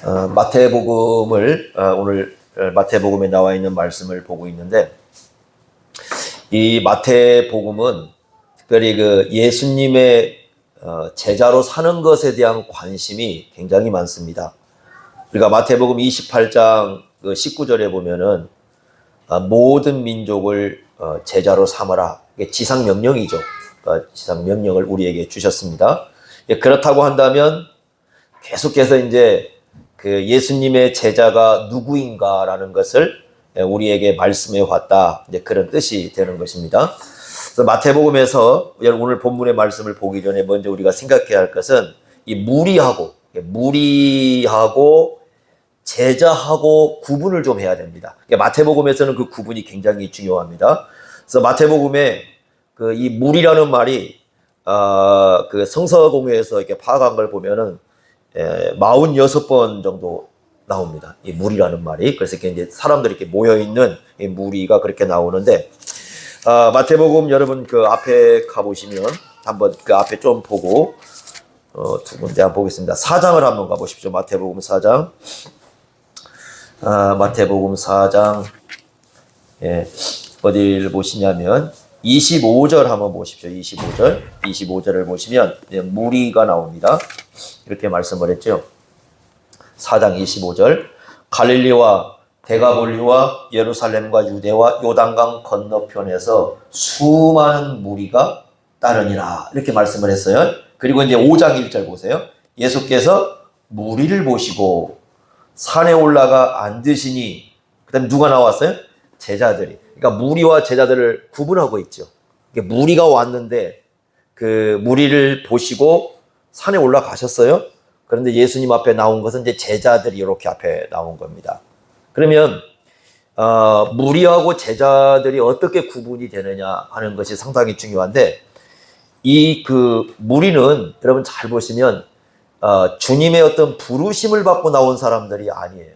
마태복음을 오늘 마태복음에 나와 있는 말씀을 보고 있는데, 이 마태복음은 특별히 그 예수님의 제자로 사는 것에 대한 관심이 굉장히 많습니다. 우리가 마태복음 28장 19절에 보면은 모든 민족을 제자로 삼아라. 이게 지상명령이죠. 지상명령을 우리에게 주셨습니다. 그렇다고 한다면 계속해서 이제 그 예수님의 제자가 누구인가라는 것을 우리에게 말씀해 왔다. 이제 그런 뜻이 되는 것입니다. 그래서 마태복음에서 오늘 본문의 말씀을 보기 전에 먼저 우리가 생각해야 할 것은 이 무리하고 제자하고 구분을 좀 해야 됩니다. 마태복음에서는 그 구분이 굉장히 중요합니다. 그래서 마태복음에 이 무리라는 말이 그 성서공회에서 이렇게 파악한 걸 보면은 46번 정도 나옵니다. 이 무리라는 말이. 그래서 이제 사람들이 이렇게 모여있는 이 무리가 그렇게 나오는데, 마태복음 여러분 그 앞에 가보시면 한번 그 앞에 좀 보고, 두 군데 한번 보겠습니다. 4장을 한번 가보십시오. 마태복음 4장. 마태복음 4장, 어디를 보시냐면, 25절 한번 보십시오. 25절을 보시면 무리가 나옵니다. 이렇게 말씀을 했죠. 4장 25절. 갈릴리와 데가볼리와 예루살렘과 유대와 요단강 건너편에서 수많은 무리가 따르니라. 이렇게 말씀을 했어요. 그리고 이제 5장 1절 보세요. 예수께서 무리를 보시고 산에 올라가 앉으시니, 그 다음에 누가 나왔어요? 제자들이. 그러니까 무리와 제자들을 구분하고 있죠. 무리가 왔는데 그 무리를 보시고 산에 올라가셨어요. 그런데 예수님 앞에 나온 것은 이제 제자들이 이렇게 앞에 나온 겁니다. 그러면 무리하고 제자들이 어떻게 구분이 되느냐 하는 것이 상당히 중요한데, 이 그 무리는 여러분 잘 보시면 주님의 어떤 부르심을 받고 나온 사람들이 아니에요.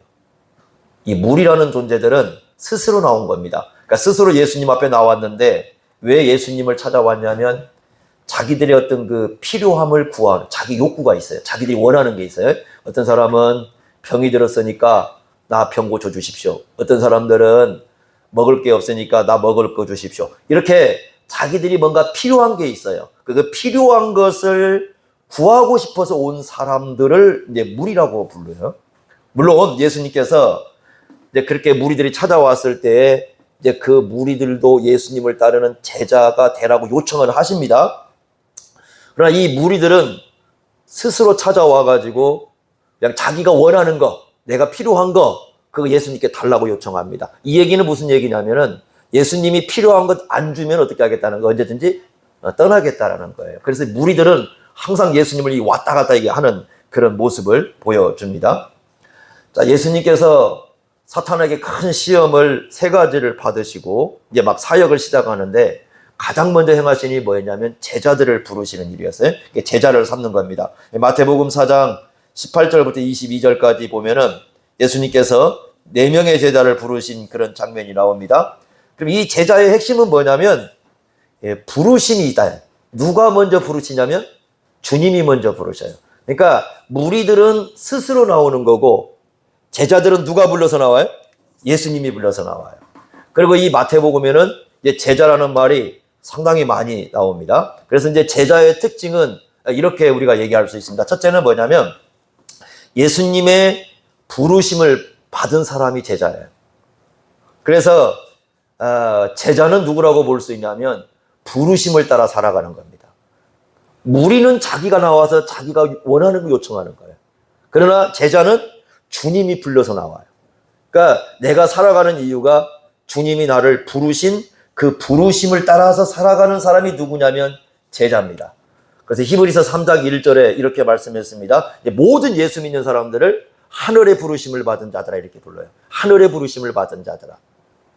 이 무리라는 존재들은 스스로 나온 겁니다. 그러니까 스스로 예수님 앞에 나왔는데, 왜 예수님을 찾아왔냐면 자기들의 어떤 그 필요함을 구하는 자기 욕구가 있어요. 자기들이 원하는 게 있어요. 어떤 사람은 병이 들었으니까 나 병 고쳐 주십시오. 어떤 사람들은 먹을 게 없으니까 나 먹을 거 주십시오. 이렇게 자기들이 뭔가 필요한 게 있어요. 그 필요한 것을 구하고 싶어서 온 사람들을 이제 무리라고 불러요. 물론 예수님께서 이제 그렇게 무리들이 찾아왔을 때 이제 그 무리들도 예수님을 따르는 제자가 되라고 요청을 하십니다. 그러나 이 무리들은 스스로 찾아와가지고 그냥 자기가 원하는 거, 내가 필요한 거, 그거 예수님께 달라고 요청합니다. 이 얘기는 무슨 얘기냐면은 예수님이 필요한 것 안 주면 어떻게 하겠다는 거, 언제든지 떠나겠다라는 거예요. 그래서 무리들은 항상 예수님을 왔다 갔다 하는 그런 모습을 보여줍니다. 자, 예수님께서 사탄에게 큰 시험을 3가지를 받으시고 이제 막 사역을 시작하는데, 가장 먼저 행하신 일이 뭐였냐면 제자들을 부르시는 일이었어요. 제자를 삼는 겁니다. 마태복음 4장 18절부터 22절까지 보면은 예수님께서 4명의 제자를 부르신 그런 장면이 나옵니다. 그럼 이 제자의 핵심은 뭐냐면 부르심이 있다. 누가 먼저 부르시냐면 주님이 먼저 부르셔요. 그러니까 무리들은 스스로 나오는 거고, 제자들은 누가 불러서 나와요? 예수님이 불러서 나와요. 그리고 이 마태복음에는 이제 제자라는 말이 상당히 많이 나옵니다. 그래서 이제 제자의 특징은 이렇게 우리가 얘기할 수 있습니다. 첫째는 뭐냐면 예수님의 부르심을 받은 사람이 제자예요. 그래서 제자는 누구라고 볼 수 있냐면 부르심을 따라 살아가는 겁니다. 무리는 자기가 나와서 자기가 원하는 거 요청하는 거예요. 그러나 제자는 주님이 불러서 나와요. 그러니까 내가 살아가는 이유가 주님이 나를 부르신 그 부르심을 따라서 살아가는 사람이 누구냐면 제자입니다. 그래서 히브리서 3장 1절에 이렇게 말씀했습니다. 모든 예수 믿는 사람들을 하늘의 부르심을 받은 자들아 이렇게 불러요. 하늘의 부르심을 받은 자들아.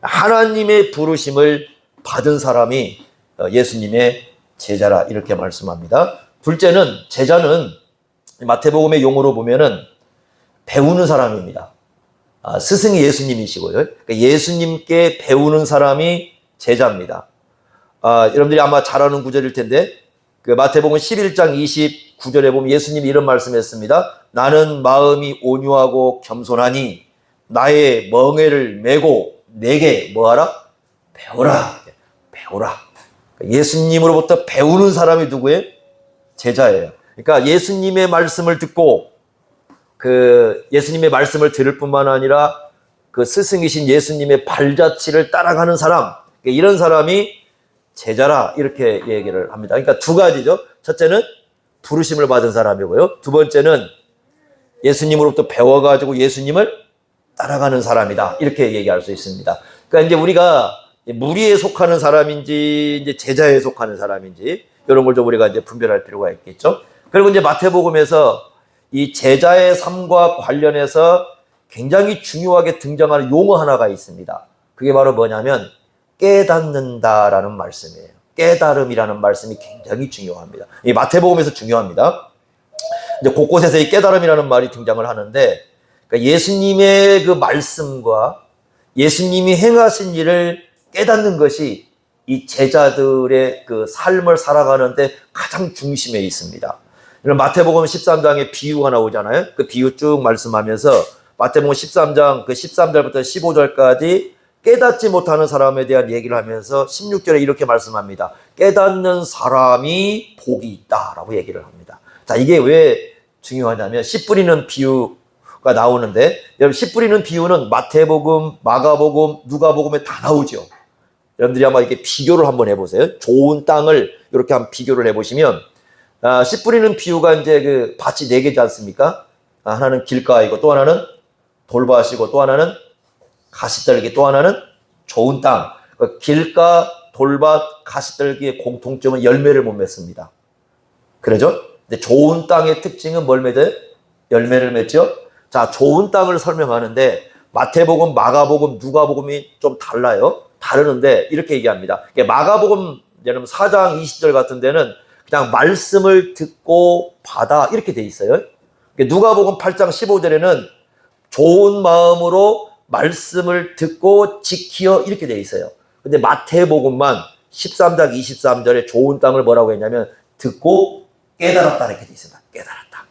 하나님의 부르심을 받은 사람이 예수님의 제자라 이렇게 말씀합니다. 둘째는 제자는 마태복음의 용어로 보면은 배우는 사람입니다. 스승이 예수님이시고요. 그러니까 예수님께 배우는 사람이 제자입니다. 여러분들이 아마 잘 아는 구절일 텐데 그 마태복음 11장 29절에 보면 예수님이 이런 말씀했습니다. 나는 마음이 온유하고 겸손하니 나의 멍에를 메고 내게 뭐하라? 배우라. 배우라. 예수님으로부터 배우는 사람이 누구예요? 제자예요. 그러니까 예수님의 말씀을 듣고 그 예수님의 말씀을 들을 뿐만 아니라 그 스승이신 예수님의 발자취를 따라가는 사람, 이런 사람이 제자라 이렇게 얘기를 합니다. 그러니까 두 가지죠. 첫째는 부르심을 받은 사람이고요. 두 번째는 예수님으로부터 배워가지고 예수님을 따라가는 사람이다. 이렇게 얘기할 수 있습니다. 그러니까 이제 우리가 무리에 속하는 사람인지 이제 제자에 속하는 사람인지 이런 걸 좀 우리가 이제 분별할 필요가 있겠죠. 그리고 이제 마태복음에서 이 제자의 삶과 관련해서 굉장히 중요하게 등장하는 용어 하나가 있습니다. 그게 바로 뭐냐면 깨닫는다라는 말씀이에요. 깨달음이라는 말씀이 굉장히 중요합니다. 이 마태복음에서 중요합니다. 이제 곳곳에서 이 깨달음이라는 말이 등장을 하는데, 그러니까 예수님의 그 말씀과 예수님이 행하신 일을 깨닫는 것이 이 제자들의 그 삶을 살아가는데 가장 중심에 있습니다. 마태복음 13장에 비유가 나오잖아요. 그 비유 쭉 말씀하면서 마태복음 13장 그 13절부터 15절까지 깨닫지 못하는 사람에 대한 얘기를 하면서 16절에 이렇게 말씀합니다. 깨닫는 사람이 복이 있다라고 얘기를 합니다. 자, 이게 왜 중요하냐면 씨 뿌리는 비유가 나오는데, 여러분 씨 뿌리는 비유는 마태복음, 마가복음, 누가복음에 다 나오죠. 여러분들이 아마 이렇게 비교를 한번 해보세요. 좋은 땅을 이렇게 한번 비교를 해보시면, 씨 뿌리는 비유가 이제 그 밭이 4개지 않습니까? 하나는 길가이고 또 하나는 돌밭이고 또 하나는 가시떨기, 또 하나는 좋은 땅. 길가, 돌밭, 가시떨기의 공통점은 열매를 못 맺습니다. 그러죠? 근데 좋은 땅의 특징은 뭘 맺어요? 열매를 맺죠? 자, 좋은 땅을 설명하는데 마태복음, 마가복음, 누가복음이 좀 달라요. 다르는데 이렇게 얘기합니다. 마가복음 여러분 4장 20절 같은 데는 그냥 말씀을 듣고 받아 이렇게 돼 있어요. 누가복음 8장 15절에는 좋은 마음으로 말씀을 듣고 지키어 이렇게 돼 있어요. 근데 마태복음만 13장 23절에 좋은 땅을 뭐라고 했냐면 듣고 깨달았다 이렇게 돼 있습니다. 깨달았다.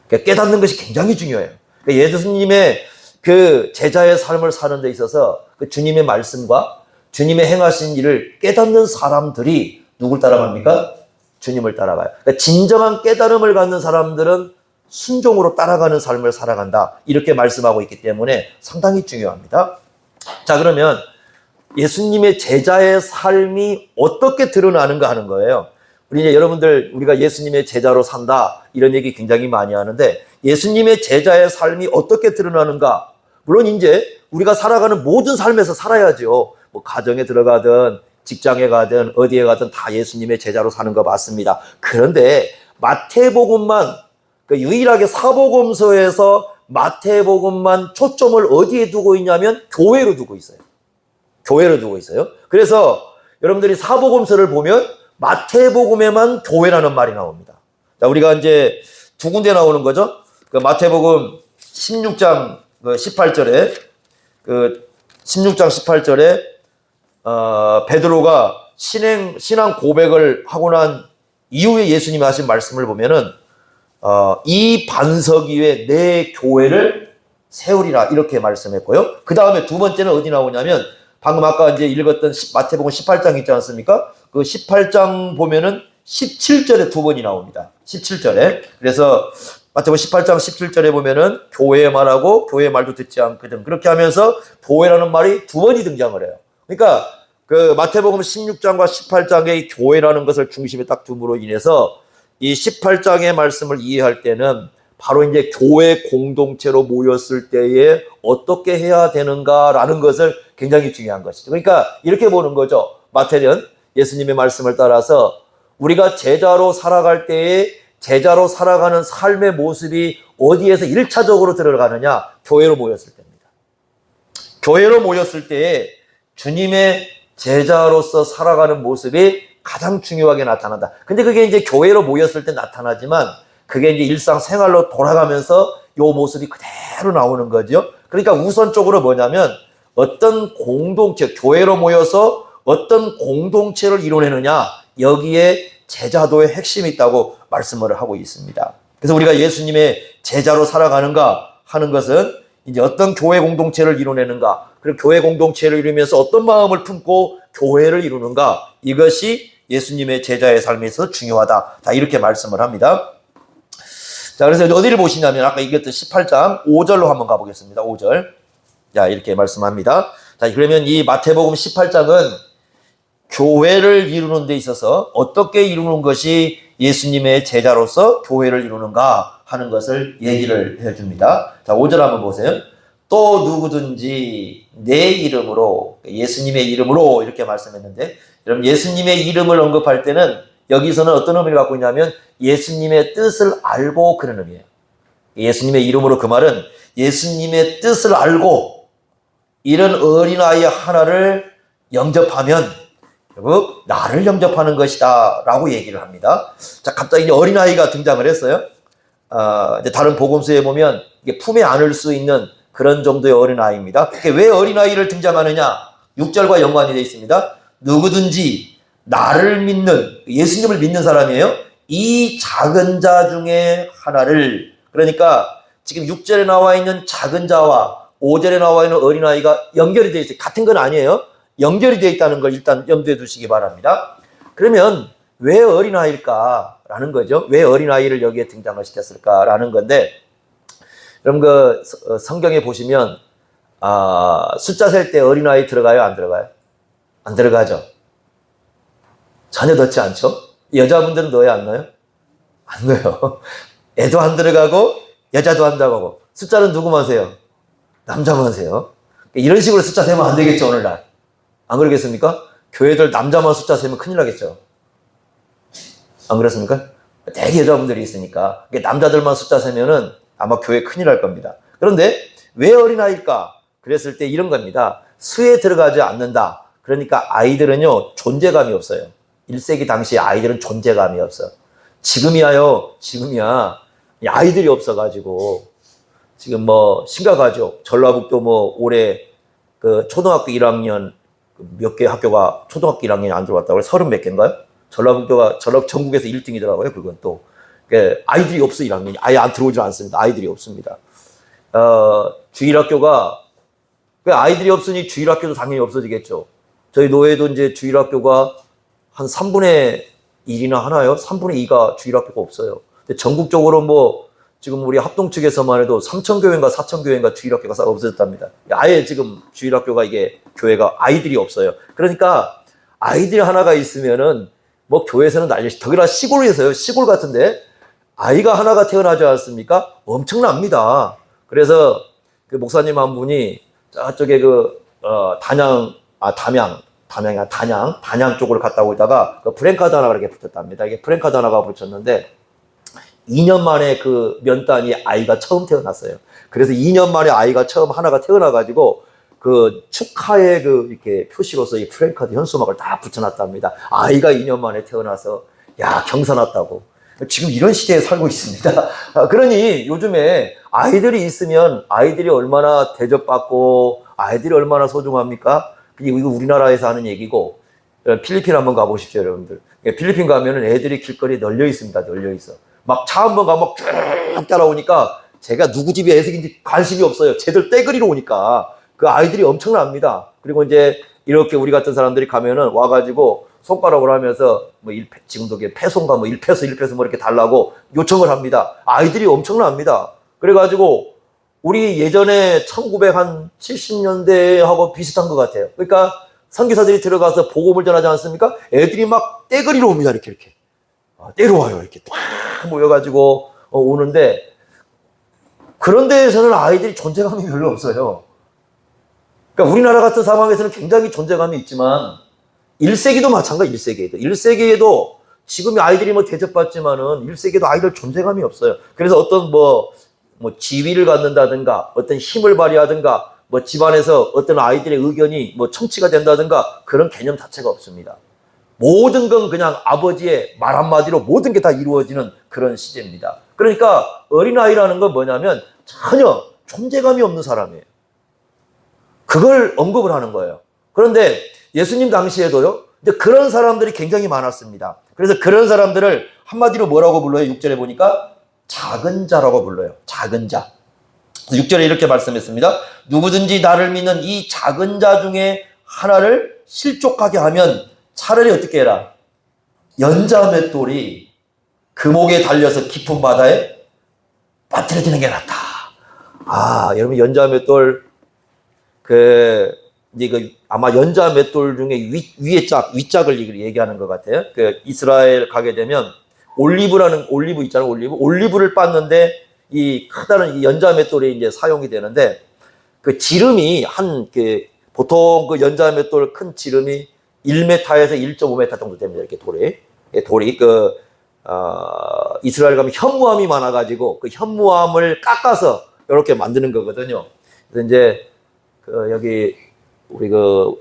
그러니까 깨닫는 것이 굉장히 중요해요. 그러니까 예수님의 그 제자의 삶을 사는 데 있어서 그 주님의 말씀과 주님의 행하신 일을 깨닫는 사람들이 누굴 따라갑니까? 주님을 따라가요. 그러니까 진정한 깨달음을 갖는 사람들은 순종으로 따라가는 삶을 살아간다. 이렇게 말씀하고 있기 때문에 상당히 중요합니다. 자, 그러면 예수님의 제자의 삶이 어떻게 드러나는가 하는 거예요. 우리 이제 여러분들 우리가 예수님의 제자로 산다 이런 얘기 굉장히 많이 하는데 예수님의 제자의 삶이 어떻게 드러나는가? 물론 이제 우리가 살아가는 모든 삶에서 살아야죠. 뭐 가정에 들어가든 직장에 가든 어디에 가든 다 예수님의 제자로 사는 거 맞습니다. 그런데 마태복음만 유일하게 사복음서에서 마태복음만 초점을 어디에 두고 있냐면 교회로 두고 있어요. 교회로 두고 있어요. 그래서 여러분들이 사복음서를 보면 마태복음에만 교회라는 말이 나옵니다. 자, 우리가 이제 두 군데 나오는 거죠. 그 마태복음 16장 18절에 16장 18절에 베드로가 신앙 고백을 하고 난 이후에 예수님이 하신 말씀을 보면은 이 반석 위에 내 교회를 세우리라 이렇게 말씀했고요. 그 다음에 두 번째는 어디 나오냐면 방금 아까 이제 읽었던 마태복음 18장 있지 않습니까? 그 18장 보면은 17절에 두 번이 나옵니다. 17절에. 그래서 마태복음 18장 17절에 보면은 교회 말하고 교회 말도 듣지 않거든. 그렇게 하면서 교회라는 말이 두 번이 등장을 해요. 그러니까 그 마태복음 16장과 18장의 교회라는 것을 중심에 딱 둠으로 인해서 이 18장의 말씀을 이해할 때는 바로 이제 교회 공동체로 모였을 때에 어떻게 해야 되는가라는 것을 굉장히 중요한 것이죠. 그러니까 이렇게 보는 거죠. 마태는 예수님의 말씀을 따라서 우리가 제자로 살아갈 때에 제자로 살아가는 삶의 모습이 어디에서 1차적으로 들어가느냐? 교회로 모였을 때입니다. 교회로 모였을 때에 주님의 제자로서 살아가는 모습이 가장 중요하게 나타난다. 근데 그게 이제 교회로 모였을 때 나타나지만 그게 이제 일상생활로 돌아가면서 요 모습이 그대로 나오는 거죠. 그러니까 우선적으로 뭐냐면 어떤 공동체, 교회로 모여서 어떤 공동체를 이뤄내느냐, 여기에 제자도의 핵심이 있다고 말씀을 하고 있습니다. 그래서 우리가 예수님의 제자로 살아가는가 하는 것은 이제 어떤 교회 공동체를 이루내는가, 그리고 교회 공동체를 이루면서 어떤 마음을 품고 교회를 이루는가, 이것이 예수님의 제자의 삶에서 중요하다. 다 이렇게 말씀을 합니다. 자, 그래서 어디를 보시냐면 아까 얘기했던 18장 5절로 한번 가보겠습니다. 5절. 자, 이렇게 말씀합니다. 자, 그러면 이 마태복음 18장은 교회를 이루는 데 있어서 어떻게 이루는 것이 예수님의 제자로서 교회를 이루는가 하는 것을 얘기를 해줍니다. 자, 5절 한번 보세요. 또 누구든지 내 이름으로, 예수님의 이름으로 이렇게 말씀했는데, 여러분 예수님의 이름을 언급할 때는 여기서는 어떤 의미를 갖고 있냐면 예수님의 뜻을 알고 그런 의미예요. 예수님의 이름으로, 그 말은 예수님의 뜻을 알고 이런 어린아이 하나를 영접하면 결국 나를 영접하는 것이다 라고 얘기를 합니다. 자, 갑자기 이제 어린아이가 등장을 했어요. 이제 다른 복음서에 보면 이게 품에 안을 수 있는 그런 정도의 어린아이입니다. 왜 어린아이를 등장하느냐? 6절과 연관이 되어 있습니다. 누구든지 나를 믿는, 예수님을 믿는 사람이에요. 이 작은 자 중에 하나를, 그러니까 지금 6절에 나와 있는 작은 자와 5절에 나와 있는 어린아이가 연결이 되어 있어요. 같은 건 아니에요. 연결이 되어 있다는 걸 일단 염두에 두시기 바랍니다. 그러면 왜 어린아이일까라는 거죠. 왜 어린아이를 여기에 등장을 시켰을까라는 건데, 여러분 그 성경에 보시면 숫자 셀 때 어린아이 들어가요? 안 들어가요? 안 들어가죠. 전혀 넣지 않죠. 여자분들은 넣어요? 안 넣어요? 안 넣어요. 애도 안 들어가고 여자도 안 들어가고. 숫자는 누구만 세요? 남자만 세요. 이런 식으로 숫자 세면 안 되겠죠, 오늘날. 안 그러겠습니까? 교회들 남자만 숫자 세면 큰일 나겠죠. 안 그렇습니까? 되게 여자분들이 있으니까 남자들만 숫자 세면은 아마 교회 큰일 날 겁니다. 그런데 왜 어린아이일까? 그랬을 때 이런 겁니다. 수에 들어가지 않는다. 그러니까 아이들은요 존재감이 없어요. 1세기 당시 아이들은 존재감이 없어. 지금이야 아이들이 없어가지고 지금 뭐 심각하죠. 전라북도 뭐 올해 그 초등학교 1학년 몇 개 학교가 초등학교 1학년이 안 들어왔다고 30 몇 개인가요? 전라북도가 전국에서 1등이더라고요. 그건 또 아이들이 없어. 1학년이 아예 안 들어오지 않습니다. 아이들이 없습니다. 주일학교가 아이들이 없으니 주일학교도 당연히 없어지겠죠. 저희 노예도 이제 주일학교가 한 3분의 1이나 하나요? 3분의 2가 주일학교가 없어요. 근데 전국적으로 뭐 지금 우리 합동 측에서만 해도 3,000교회인가 4,000교회인가 주일학교가 싹 없어졌답니다. 아예 지금 주일학교가 이게 교회가 아이들이 없어요. 그러니까 아이들 하나가 있으면은 뭐 교회에서는 난리지. 더구나 시골에서요. 시골 같은데 아이가 하나가 태어나지 않습니까? 엄청납니다. 그래서 그 목사님 한 분이 저쪽에 단양 쪽으로 갔다 오다가 그 프랭카드 하나가 이렇게 붙었답니다. 이게 프랭카드 하나가 붙였는데 2년 만에 그 면단이 아이가 처음 태어났어요. 그래서 2년 만에 아이가 처음 하나가 태어나가지고 그 축하의 그 이렇게 표시로서 이 프랭카드 현수막을 다 붙여놨답니다. 아이가 2년 만에 태어나서 야 경사났다고. 지금 이런 시대에 살고 있습니다. 그러니 요즘에 아이들이 있으면 아이들이 얼마나 대접받고 아이들이 얼마나 소중합니까? 이거 우리나라에서 하는 얘기고 필리핀 한번 가보십시오, 여러분들. 필리핀 가면은 애들이 길거리에 널려 있습니다. 널려 있어. 막 차 한번 가면 쭉 따라오니까 제가 누구 집이 애석인지 관심이 없어요. 쟤들 떼그리러 오니까 그 아이들이 엄청납니다. 그리고 이제 이렇게 우리 같은 사람들이 가면은 와가지고 손가락으로 하면서 뭐 지금도 패소인가 뭐 1패소 뭐 이렇게 달라고 요청을 합니다. 아이들이 엄청납니다. 그래가지고 우리 예전에 1970년대 하고 비슷한 것 같아요. 그러니까 선교사들이 들어가서 복음을 전하지 않습니까? 애들이 막 떼그리러 옵니다. 이렇게. 떼러 와요. 이렇게 딱 모여가지고 오는데 그런 데에서는 아이들이 존재감이 별로 없어요. 그러니까 우리나라 같은 상황에서는 굉장히 존재감이 있지만 1세기도 마찬가지. 1세기에도 지금 아이들이 뭐 대접받지만은 1세기에도 아이들 존재감이 없어요. 그래서 어떤 뭐 지위를 갖는다든가 어떤 힘을 발휘하든가 뭐 집안에서 어떤 아이들의 의견이 뭐 청취가 된다든가 그런 개념 자체가 없습니다. 모든 건 그냥 아버지의 말 한마디로 모든 게 다 이루어지는 그런 시대입니다. 그러니까 어린아이라는 건 뭐냐면 전혀 존재감이 없는 사람이에요. 그걸 언급을 하는 거예요. 그런데 예수님 당시에도요, 근데 그런 사람들이 굉장히 많았습니다. 그래서 그런 사람들을 한마디로 뭐라고 불러요? 6절에 보니까 작은 자라고 불러요. 작은 자. 6절에 이렇게 말씀했습니다. 누구든지 나를 믿는 이 작은 자 중에 하나를 실족하게 하면 차라리 어떻게 해라? 연자 맷돌이 금옥에 달려서 깊은 바다에 빠뜨려지는 게 낫다. 아, 여러분 연자 맷돌 이제 아마 연자 맷돌 중에 윗짝을 얘기하는 것 같아요. 이스라엘 가게 되면 올리브 있잖아요. 올리브를 빻는데 이 크다는 이 연자 맷돌이 이제 사용이 되는데 그 지름이 보통 그 연자 맷돌 큰 지름이 1m에서 1.5m 정도 됩니다. 이렇게 돌이 이스라엘 가면 현무암이 많아가지고 그 현무암을 깎아서 이렇게 만드는 거거든요. 그래서 이제 여기 우리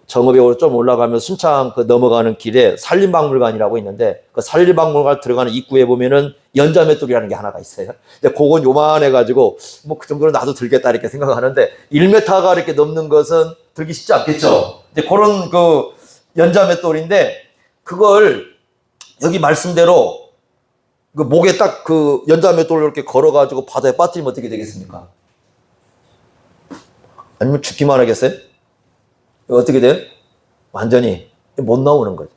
정읍에 좀 올라가면 순창 넘어가는 길에 산림박물관이라고 있는데 그 산림박물관 들어가는 입구에 보면은 연자맷돌이라는 게 하나가 있어요. 근데 그건 요만해가지고 뭐 그 정도는 나도 들겠다 이렇게 생각하는데 1m가 이렇게 넘는 것은 들기 쉽지 않겠죠. 이제 그런 연자맷돌인데 그걸 여기 말씀대로 목에 딱 연자맷돌을 이렇게 걸어가지고 바다에 빠뜨리면 어떻게 되겠습니까? 아니면 죽기만 하겠어요? 어떻게 돼요? 완전히 못 나오는 거죠.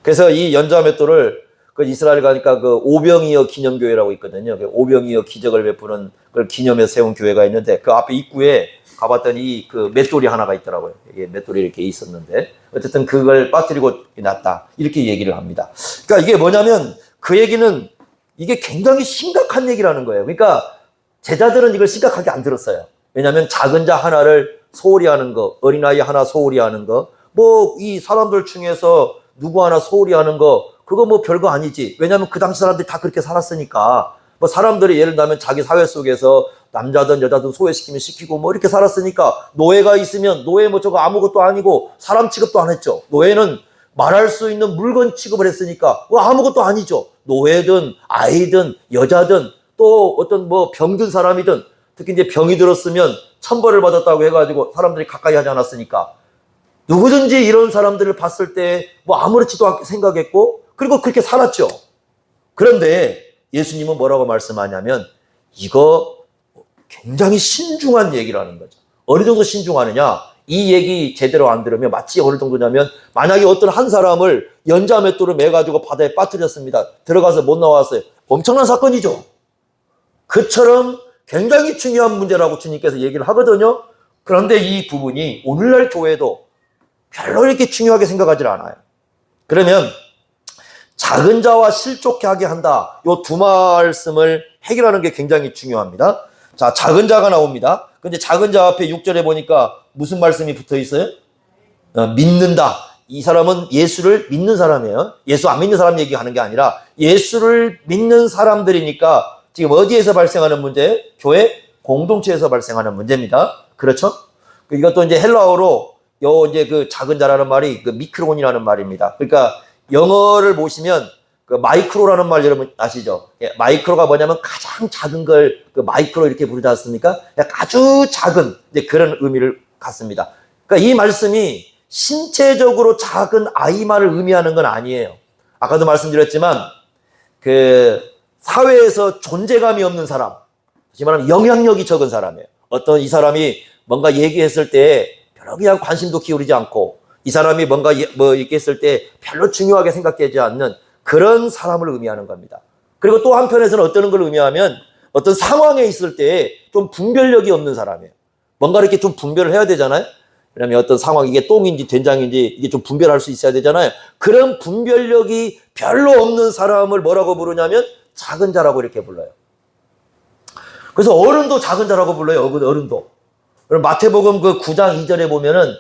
그래서 이 연자맷돌을 이스라엘 가니까 오병이어 기념교회라고 있거든요. 오병이어 기적을 베푸는 걸 기념해서 세운 교회가 있는데 그 앞에 입구에 가봤더니 맷돌이 하나가 있더라고요. 이게 맷돌이 이렇게 있었는데 어쨌든 그걸 빠뜨리고 났다 이렇게 얘기를 합니다. 그러니까 이게 뭐냐면 그 얘기는 이게 굉장히 심각한 얘기라는 거예요. 그러니까 제자들은 이걸 심각하게 안 들었어요. 왜냐하면 작은 자 하나를 소홀히 하는 거, 어린아이 하나 소홀히 하는 거, 이 사람들 중에서 누구 하나 소홀히 하는 거, 그거 별거 아니지. 왜냐하면 그 당시 사람들이 다 그렇게 살았으니까. 사람들이 예를 들면 자기 사회 속에서 남자든 여자든 소외시키면 시키고 이렇게 살았으니까 노예가 있으면 노예 저거 아무것도 아니고 사람 취급도 안 했죠. 노예는 말할 수 있는 물건 취급을 했으니까 아무것도 아니죠. 노예든 아이든 여자든 또 어떤 병든 사람이든 특히 이제 병이 들었으면 천벌을 받았다고 해가지고 사람들이 가까이 하지 않았으니까 누구든지 이런 사람들을 봤을 때 아무렇지도 않게 생각했고 그리고 그렇게 살았죠. 그런데 예수님은 뭐라고 말씀하냐면 이거 굉장히 신중한 얘기라는 거죠. 어느 정도 신중하느냐? 이 얘기 제대로 안 들으면 마치 어느 정도냐면 만약에 어떤 한 사람을 연자맷돌을 매가지고 바다에 빠뜨렸습니다. 들어가서 못 나왔어요. 엄청난 사건이죠. 그처럼 굉장히 중요한 문제라고 주님께서 얘기를 하거든요. 그런데 이 부분이 오늘날 교회도 별로 이렇게 중요하게 생각하지 않아요. 그러면 작은 자와 실족하게 한다. 이 두 말씀을 해결하는 게 굉장히 중요합니다. 자, 작은 자가 나옵니다. 근데 작은 자 앞에 6절에 보니까 무슨 말씀이 붙어 있어요? 믿는다. 이 사람은 예수를 믿는 사람이에요. 예수 안 믿는 사람 얘기하는 게 아니라 예수를 믿는 사람들이니까 지금 어디에서 발생하는 문제예요? 교회 공동체에서 발생하는 문제입니다. 그렇죠? 이것도 이제 헬라어로 이제 작은 자라는 말이 미크론이라는 말입니다. 그러니까 영어를 보시면 마이크로라는 말 여러분 아시죠? 마이크로가 뭐냐면 가장 작은 걸 마이크로 이렇게 부르지 않습니까? 아주 작은 이제 그런 의미를 갖습니다. 그러니까 이 말씀이 신체적으로 작은 아이만을 의미하는 건 아니에요. 아까도 말씀드렸지만 사회에서 존재감이 없는 사람, 다시 말하면 영향력이 적은 사람이에요. 어떤 이 사람이 뭔가 얘기했을 때 별로 그냥 관심도 기울이지 않고 이 사람이 뭔가 얘기했을 때 별로 중요하게 생각되지 않는 그런 사람을 의미하는 겁니다. 그리고 또 한편에서는 어떤 걸 의미하면 어떤 상황에 있을 때 좀 분별력이 없는 사람이에요. 뭔가 이렇게 좀 분별을 해야 되잖아요. 왜냐하면 어떤 상황, 이게 똥인지 된장인지 이게 좀 분별할 수 있어야 되잖아요. 그런 분별력이 별로 없는 사람을 뭐라고 부르냐면 작은 자라고 이렇게 불러요. 그래서 어른도 작은 자라고 불러요. 어른도. 그럼 마태복음 9장 2절에 보면은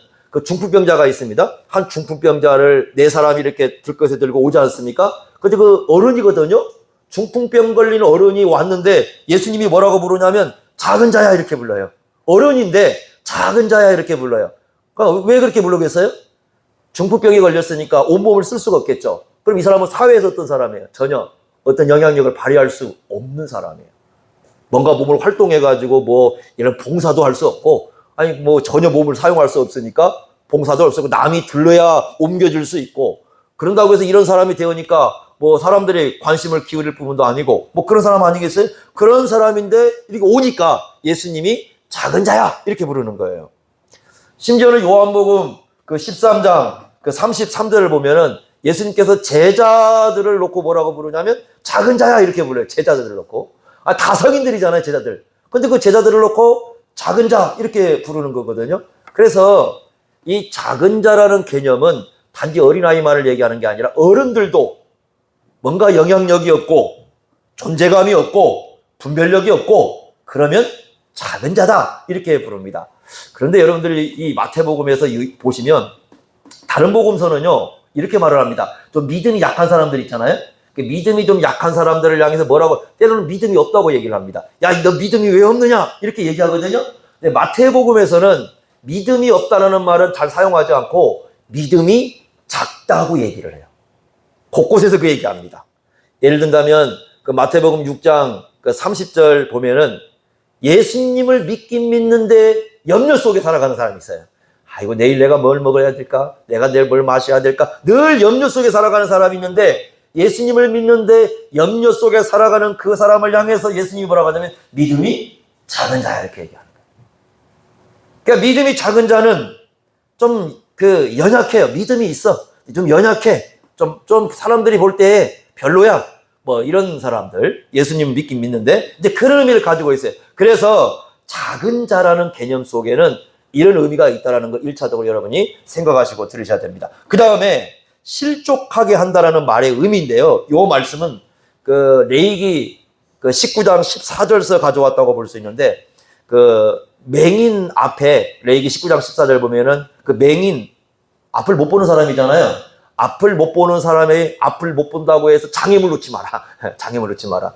중풍병자가 있습니다. 한 중풍병자를 네 사람이 이렇게 들것에 들고 오지 않습니까? 근데 어른이거든요. 중풍병 걸린 어른이 왔는데 예수님이 뭐라고 부르냐면 작은 자야 이렇게 불러요. 어른인데 작은 자야 이렇게 불러요. 그러니까 왜 그렇게 부르겠어요? 중풍병이 걸렸으니까 온몸을 쓸 수가 없겠죠. 그럼 이 사람은 사회에서 어떤 사람이에요? 전혀 어떤 영향력을 발휘할 수 없는 사람이에요. 뭔가 몸을 활동해가지고 이런 봉사도 할 수 없고 전혀 몸을 사용할 수 없으니까 봉사도 할 수 없고 남이 들러야 옮겨줄 수 있고 그런다고 해서 이런 사람이 되으니까 뭐 사람들이 관심을 기울일 부분도 아니고 뭐 그런 사람 아니겠어요? 그런 사람인데 이렇게 오니까 예수님이 작은 자야 이렇게 부르는 거예요. 심지어는 요한복음 그 13장 그 33절을 보면은 예수님께서 제자들을 놓고 뭐라고 부르냐면 작은 자야 이렇게 불러요. 제자들을 놓고. 다 성인들이잖아요, 제자들. 근데 그 제자들을 놓고 작은 자 이렇게 부르는 거거든요. 그래서 이 작은 자라는 개념은 단지 어린아이만을 얘기하는 게 아니라 어른들도 뭔가 영향력이 없고 존재감이 없고 분별력이 없고 그러면 작은 자다 이렇게 부릅니다. 그런데 여러분들이 이 마태복음에서 보시면 다른 복음서는요 이렇게 말을 합니다. 좀 믿음이 약한 사람들 있잖아요. 믿음이 좀 약한 사람들을 향해서 뭐라고 때로는 믿음이 없다고 얘기를 합니다. 야, 너 믿음이 왜 없느냐 이렇게 얘기하거든요. 근데 마태복음에서는 믿음이 없다는 말은 잘 사용하지 않고 믿음이 작다고 얘기를 해요. 곳곳에서 그 얘기합니다. 예를 든다면 그 마태복음 6장 그 30절 보면은 예수님을 믿긴 믿는데 염려 속에 살아가는 사람이 있어요. 아이고 내일 내가 뭘 먹어야 될까? 내가 내일 뭘 마셔야 될까? 늘 염려 속에 살아가는 사람이 있는데 예수님을 믿는데 염려 속에 살아가는 그 사람을 향해서 예수님이 뭐라고 하냐면 믿음이 작은 자야 이렇게 얘기하는 거예요. 그러니까 믿음이 작은 자는 좀 그 연약해요. 믿음이 있어. 좀 연약해. 좀 사람들이 볼 때 별로야. 뭐 이런 사람들 예수님 믿긴 믿는데 이제 그런 의미를 가지고 있어요. 그래서 작은 자라는 개념 속에는 이런 의미가 있다는 걸 1차적으로 여러분이 생각하시고 들으셔야 됩니다. 그 다음에 실족하게 한다라는 말의 의미인데요. 이 말씀은 그 레위기 그 19장 14절에서 가져왔다고 볼 수 있는데 그 맹인 앞에 레위기 19장 14절 보면은 그 맹인 앞을 못 보는 사람이잖아요. 앞을 못 보는 사람의 앞을 못 본다고 해서 장애물 놓지 마라. 장애물 놓지 마라.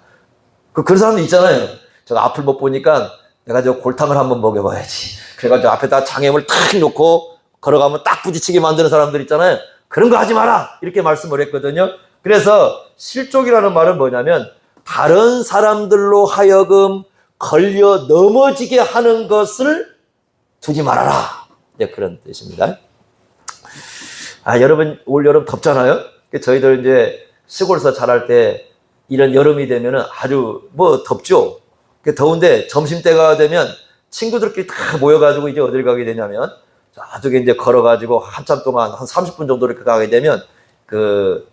그런 사람도 있잖아요. 제가 앞을 못 보니까 내가 저 골탕을 한번 먹여봐야지. 그래가지고 앞에다 장애물 탁 놓고 걸어가면 딱 부딪히게 만드는 사람들 있잖아요. 그런 거 하지 마라. 이렇게 말씀을 했거든요. 그래서 실족이라는 말은 뭐냐면 다른 사람들로 하여금 걸려 넘어지게 하는 것을 두지 말아라. 네, 그런 뜻입니다. 여러분, 올 여름 덥잖아요? 저희들 이제 시골에서 자랄 때 이런 여름이 되면은 아주 뭐 덥죠? 더운데 점심때가 되면 친구들끼리 다 모여가지고 이제 어딜 가게 되냐면 저쪽에 이제 걸어가지고 한참 동안 한 30분 정도 이렇게 가게 되면 그러니까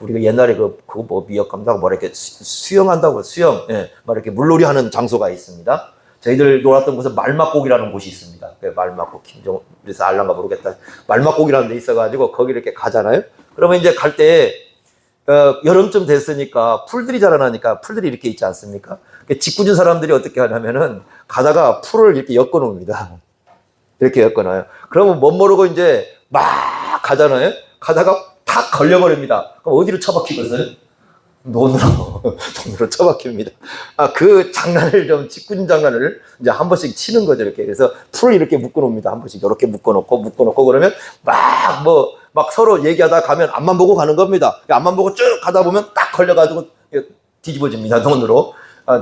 우리가 옛날에 뭐 미역감다고 뭐 이렇게 수영한다고 예, 막 이렇게 물놀이 하는 장소가 있습니다. 저희들 놀았던 곳은 말막곡이라는 곳이 있습니다. 말막곡, 그래서 알란가 모르겠다. 말막곡이라는 데 있어가지고 거기 이렇게 가잖아요. 그러면 이제 갈 때, 여름쯤 됐으니까 풀들이 자라나니까 풀들이 이렇게 있지 않습니까? 짓궂은 사람들이 어떻게 하냐면은 가다가 풀을 이렇게 엮어 놓습니다. 이렇게 엮어 놔요. 그러면 못 모르고 이제 막 가잖아요. 가다가 탁 걸려버립니다. 그럼 어디로 처박히겠어요? 돈으로 처박힙니다. 그 장난을 좀 짓궂은 장난을 이제 한 번씩 치는 거죠, 이렇게. 그래서 풀을 이렇게 묶어 놓습니다. 한 번씩 이렇게 묶어 놓고 그러면 막 서로 얘기하다 가면 앞만 보고 가는 겁니다. 앞만 보고 쭉 가다 보면 딱 걸려가지고 뒤집어집니다, 돈으로.